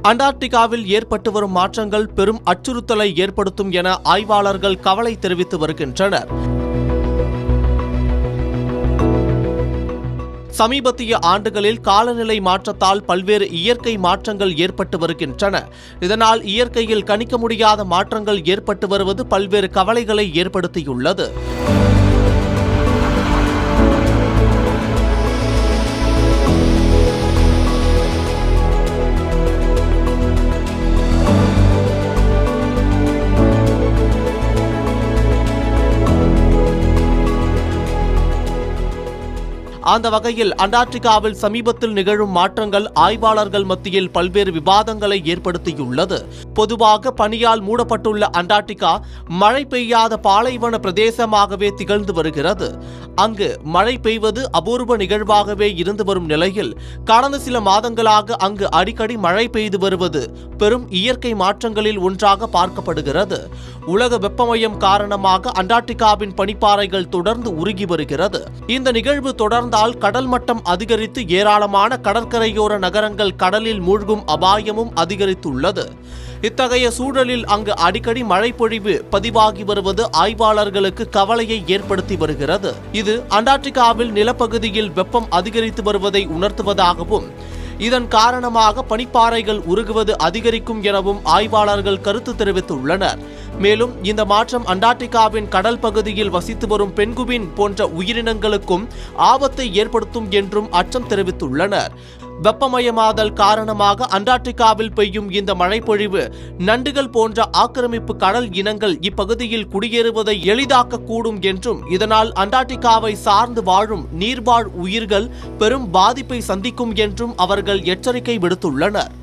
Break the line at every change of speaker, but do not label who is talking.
அண்டார்டிகாவில் ஏற்பட்டு வரும் மாற்றங்கள் பெரும் அச்சுறுத்தலை ஏற்படுத்தும் என ஆய்வாளர்கள் கவலை தெரிவித்து வருகின்றனர். சமீபத்திய ஆண்டுகளில் காலநிலை மாற்றத்தால் பல்வேறு இயற்கை மாற்றங்கள் ஏற்பட்டு வருகின்றன. இதனால் இயற்கையில் கணிக்க முடியாத மாற்றங்கள் ஏற்பட்டு வருவது பல்வேறு கவலைகளை ஏற்படுத்தியுள்ளது. அந்த வகையில் அண்டார்டிகாவில் சமீபத்தில் நிகழும் மாற்றங்கள் ஆய்வாளர்கள் மத்தியில் பல்வேறு விவாதங்களை ஏற்படுத்தியுள்ளது. பொதுவாக பனியால் மூடப்பட்டுள்ள அண்டார்டிகா மழை பெய்யாத பாலைவன பிரதேசமாகவே திகழ்ந்து வருகிறது. அங்கு மழை பெய்வது அபூர்வ நிகழ்வாகவே இருந்து வரும் நிலையில் கடந்த சில மாதங்களாக அங்கு அடிக்கடி மழை பெய்து வருவது பெரும் இயற்கை மாற்றங்களில் ஒன்றாக பார்க்கப்படுகிறது. உலக வெப்பமயம் காரணமாக அண்டார்டிகாவின் பனிப்பாறைகள் தொடர்ந்து உருகி வருகிறது. இந்த நிகழ்வு தொடர்ந்தால் கடல் மட்டம் அதிகரித்து ஏராளமான கடற்கரையோர நகரங்கள் கடலில் மூழ்கும் அபாயமும் அதிகரித்துள்ளது. இத்தகைய சூழலில் அங்கு அடிக்கடி மழை பொழிவு பதிவாகி வருவது ஆய்வாளர்களுக்கு கவலையை ஏற்படுத்தி வருகிறது. இது அண்டார்டிகாவில் நிலப்பகுதியில் வெப்பம் அதிகரித்து வருவதை உணர்த்துவதாகவும் இதன் காரணமாக பனிப்பாறைகள் உருகுவது அதிகரிக்கும் எனவும் ஆய்வாளர்கள் கருத்து தெரிவித்துள்ளனர். மேலும் இந்த மாற்றம் அண்டார்டிகாவின் கடல் பகுதியில் வசித்து வரும் பென்குவின் போன்ற உயிரினங்களுக்கும் ஆபத்தை ஏற்படுத்தும் என்றும் அச்சம் தெரிவித்துள்ளனர். வெப்பமயமாதல் காரணமாக அண்டார்டிகாவில் பெய்யும் இந்த மழைப்பொழிவு நண்டுகள் போன்ற ஆக்கிரமிப்பு கடல் இனங்கள் இப்பகுதியில் குடியேறுவதை எளிதாக்கக்கூடும் என்றும் இதனால் அண்டார்டிகாவை சார்ந்து வாழும் நீர்வாழ் உயிர்கள் பெரும் பாதிப்பை சந்திக்கும் என்றும் அவர்கள் எச்சரிக்கை விடுத்துள்ளனர்.